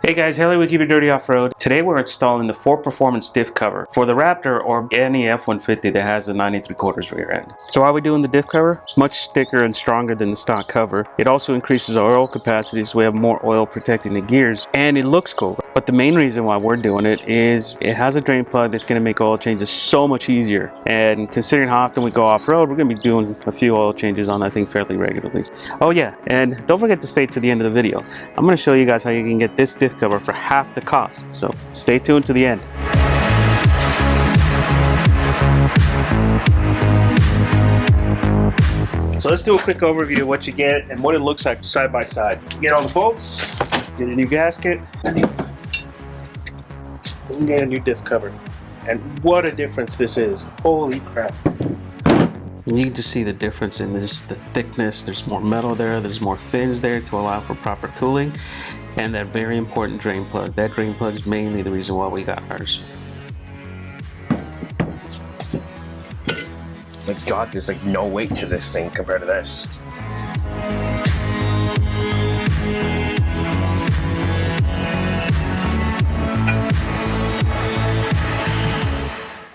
Hey guys, Haley, we keep it dirty off-road. Today we're installing the Ford Performance Diff cover for the Raptor or any F-150 that has a 9 3/4 rear end. So why are we doing the diff cover? It's much thicker and stronger than the stock cover. It also increases our oil capacity, so we have more oil protecting the gears, and it looks cool. But the main reason why we're doing it is it has a drain plug that's going to make oil changes so much easier. And considering how often we go off-road, we're going to be doing a few oil changes on that thing fairly regularly. Oh yeah, and don't forget to stay to the end of the video. I'm going to show you guys how you can get this diff cover for half the cost, so stay tuned to the end. So let's do a quick overview of what you get and what it looks like side by side. You get all the bolts, get a new gasket, and you get a new diff cover. And what a difference this is. Holy crap. You can just see the difference in this, the thickness. There's more metal there, there's more fins there to allow for proper cooling, and that very important drain plug. That drain plug is mainly the reason why we got ours. My God, there's like no weight to this thing compared to this.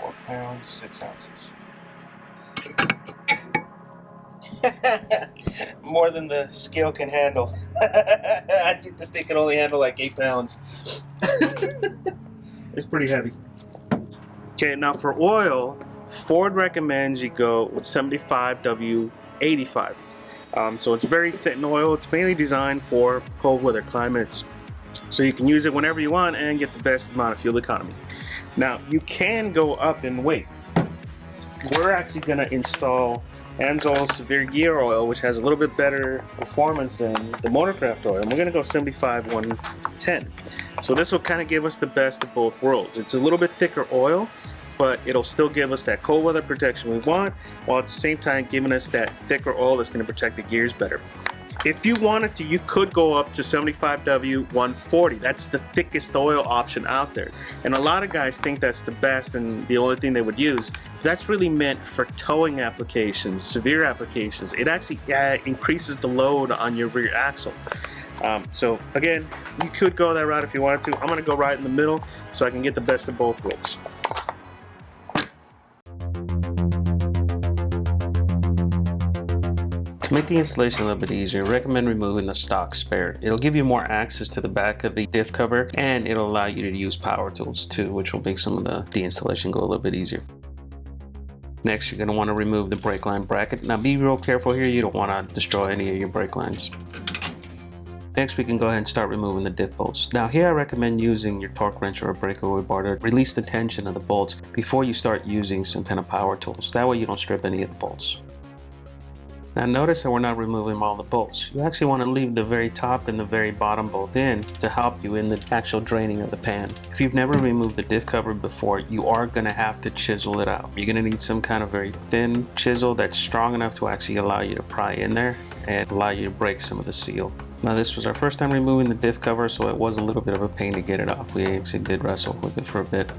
£4 6 ounces. More than the scale can handle. I think this thing can only handle like 8 pounds. It's pretty heavy. Okay, now for oil, Ford recommends you go with 75W85. So it's very thin oil. It's mainly designed for cold weather climates. So you can use it whenever you want and get the best amount of fuel economy. Now, you can go up in weight. We're actually going to install Amsoil Severe Gear Oil, which has a little bit better performance than the Motorcraft oil, and we're going to go 75-110. So this will kind of give us the best of both worlds. It's a little bit thicker oil, but it'll still give us that cold weather protection we want, while at the same time giving us that thicker oil that's going to protect the gears better. If you wanted to, you could go up to 75W140. That's the thickest oil option out there. And a lot of guys think that's the best and the only thing they would use. That's really meant for towing applications, severe applications. It actually increases the load on your rear axle. So again, you could go that route if you wanted to. I'm going to go right in the middle so I can get the best of both worlds. To make the installation a little bit easier, I recommend removing the stock spare. It'll give you more access to the back of the diff cover, and it'll allow you to use power tools too, which will make some of the installation go a little bit easier. Next, you're going to want to remove the brake line bracket. Now be real careful here, you don't want to destroy any of your brake lines. Next, we can go ahead and start removing the diff bolts. Now here I recommend using your torque wrench or a breakaway bar to release the tension of the bolts before you start using some kind of power tools. That way you don't strip any of the bolts. Now notice how we're not removing all the bolts. You actually want to leave the very top and the very bottom bolt in to help you in the actual draining of the pan. If you've never removed the diff cover before, you are going to have to chisel it out. You're going to need some kind of very thin chisel that's strong enough to actually allow you to pry in there and allow you to break some of the seal. Now this was our first time removing the diff cover, so it was a little bit of a pain to get it off. We actually did wrestle with it for a bit.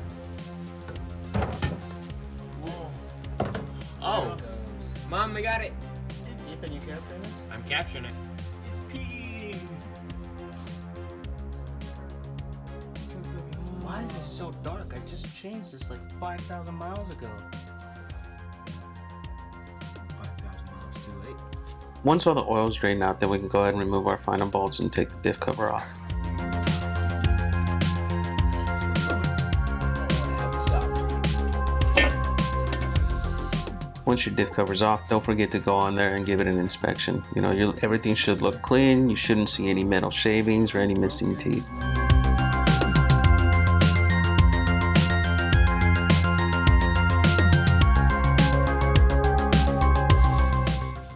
Oh! Mom, we got it! Ethan, you capturing this? I'm capturing it. It's peeing! Why is this so dark? I just changed this like 5,000 miles ago. 5,000 miles too late. Once all the oil is drained out, then we can go ahead and remove our final bolts and take the diff cover off. Once your diff cover's off, don't forget to go on there and give it an inspection. You know, everything should look clean. You shouldn't see any metal shavings or any missing teeth.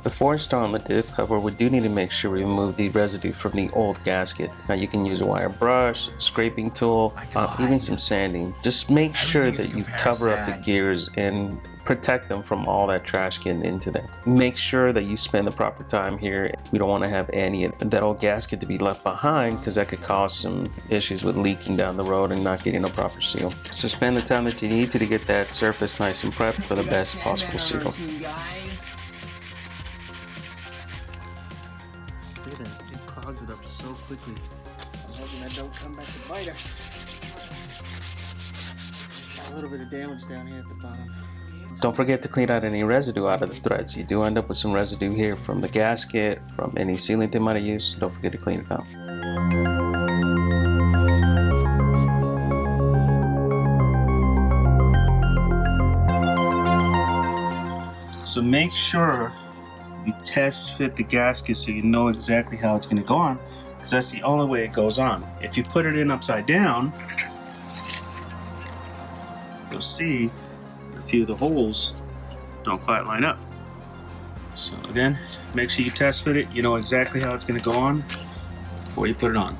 Before installing the diff cover, we do need to make sure we remove the residue from the old gasket. Now you can use a wire brush, scraping tool, even some sanding. Just make sure that you cover up the gears and protect them from all that trash getting into there. Make sure that you spend the proper time here. We don't want to have any of that old gasket to be left behind, because that could cause some issues with leaking down the road and not getting a proper seal. So spend the time that you need to get that surface nice and prepped for the best possible seal. It clogs it up so quickly. that don't come back to bite us. Got a little bit of damage down here at the bottom. Don't forget to clean out any residue out of the threads. You do end up with some residue here from the gasket, from any sealant they might have used. Don't forget to clean it out. So make sure you test fit the gasket so you know exactly how it's going to go on, because that's the only way it goes on. If you put it in upside down, you'll see a few of the holes don't quite line up. So again, make sure you test fit it. You know exactly how it's going to go on before you put it on.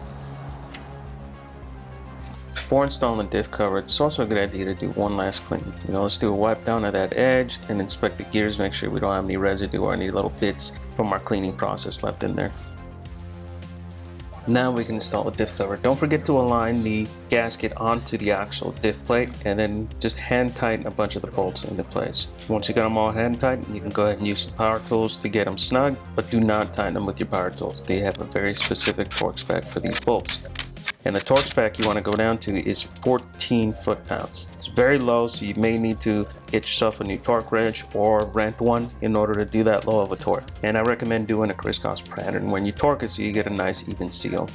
Before installing the diff cover, it's also a good idea to do one last clean. You know, let's do a wipe down of that edge and inspect the gears, make sure we don't have any residue or any little bits from our cleaning process left in there. Now we can install the diff cover. Don't forget to align the gasket onto the actual diff plate and then just hand tighten a bunch of the bolts into place. Once you got them all hand tightened, you can go ahead and use some power tools to get them snug, but do not tighten them with your power tools. They have a very specific torque spec for these bolts. And the torque spec you want to go down to is 14 foot-pounds. It's very low, so you may need to get yourself a new torque wrench or rent one in order to do that low of a torque. And I recommend doing a crisscross pattern when you torque it so you get a nice even seal.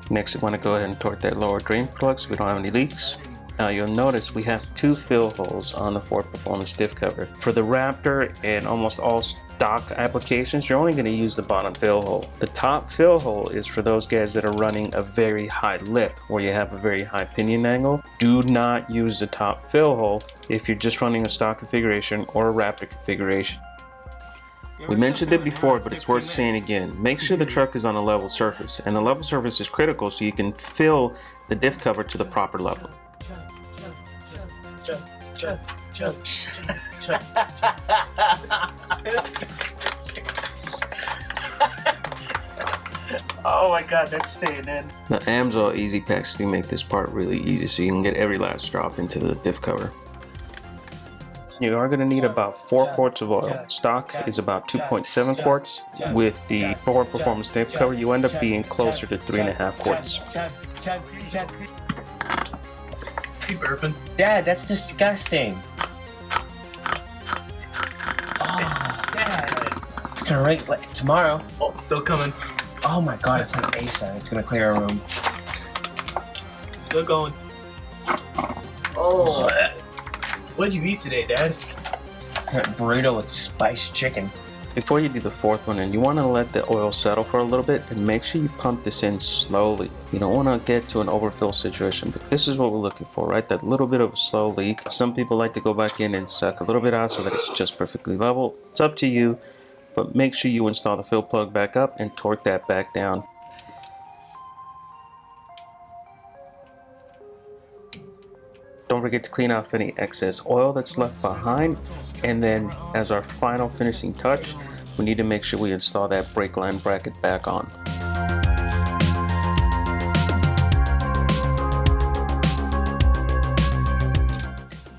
Next, you want to go ahead and torque that lower drain plug so we don't have any leaks. Now you'll notice we have two fill holes on the Ford Performance Diff cover. For the Raptor and almost all stock applications, you're only going to use the bottom fill hole. The top fill hole is for those guys that are running a very high lift where you have a very high pinion angle. Do not use the top fill hole if you're just running a stock configuration or a Raptor configuration. We mentioned it before, but it's worth saying again. Make sure the truck is on a level surface, and the level surface is critical so you can fill the diff cover to the proper level. Oh my god, that's staying in. The Amsoil Easy Packs do make this part really easy so you can get every last drop into the diff cover. You are going to need about 4 quarts of oil. Stock is about 2.7 quarts. With the Ford Performance Diff cover, you end up being closer to 3.5 quarts. Burping. Dad, that's disgusting. Oh, Dad. It's gonna rain like tomorrow. Oh, it's still coming. Oh my god, it's like ASAP. It's gonna clear our room. Still going. Oh. What'd you eat today, Dad? Burrito with spiced chicken. Before you do the fourth one in, you want to let the oil settle for a little bit and make sure you pump this in slowly. You don't want to get to an overfill situation, but this is what we're looking for, right? That little bit of a slow leak. Some people like to go back in and suck a little bit out so that it's just perfectly level. It's up to you, but make sure you install the fill plug back up and torque that back down. Don't forget to clean off any excess oil that's left behind. And then as our final finishing touch, we need to make sure we install that brake line bracket back on.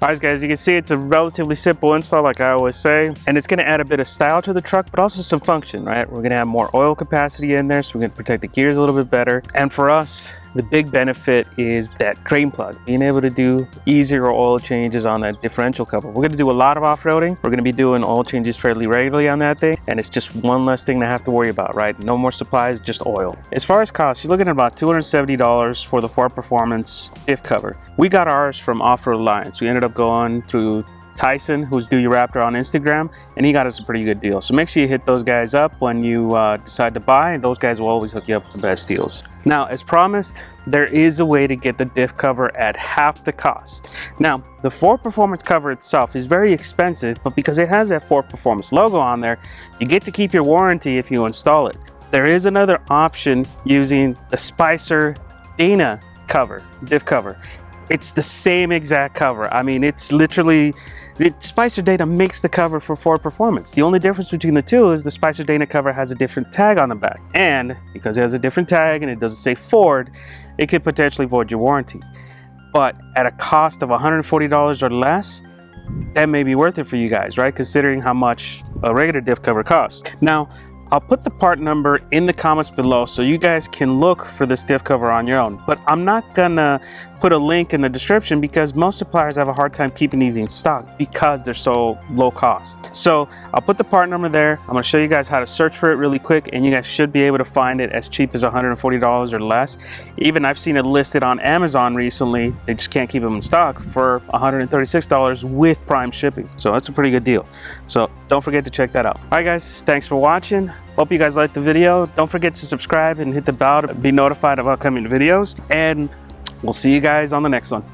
Alright guys, you can see it's a relatively simple install like I always say, and it's going to add a bit of style to the truck but also some function, right? We're going to have more oil capacity in there so we're going to protect the gears a little bit better, and for us the big benefit is that drain plug, being able to do easier oil changes on that differential cover. We're going to do a lot of off-roading. We're going to be doing oil changes fairly regularly on that thing, and it's just one less thing to have to worry about, right? No more supplies, just oil. As far as cost, you're looking at about $270 for the Ford Performance Diff cover. We got ours from Off-Road Alliance. We ended up going through Tyson, who's Do Your Raptor on Instagram, and he got us a pretty good deal. So make sure you hit those guys up when you decide to buy. Those guys will always hook you up with the best deals. Now, as promised, there is a way to get the diff cover at half the cost. Now, the Ford Performance cover itself is very expensive, but because it has that Ford Performance logo on there, you get to keep your warranty if you install it. There is another option using the Spicer Dana cover, diff cover. It's the same exact cover. I mean, it's literally, Spicer Dana makes the cover for Ford Performance. The only difference between the two is the Spicer Dana cover has a different tag on the back. And because it has a different tag and it doesn't say Ford, it could potentially void your warranty. But at a cost of $140 or less, that may be worth it for you guys, right? Considering how much a regular diff cover costs. Now, I'll put the part number in the comments below so you guys can look for this diff cover on your own. But I'm not gonna put a link in the description because most suppliers have a hard time keeping these in stock because they're so low cost. So I'll put the part number there. I'm gonna show you guys how to search for it really quick, and you guys should be able to find it as cheap as $140 or less. Even I've seen it listed on Amazon recently. They just can't keep them in stock for $136 with Prime shipping. So that's a pretty good deal. So don't forget to check that out. All right guys, thanks for watching. Hope you guys liked the video. Don't forget to subscribe and hit the bell to be notified of upcoming videos. And we'll see you guys on the next one.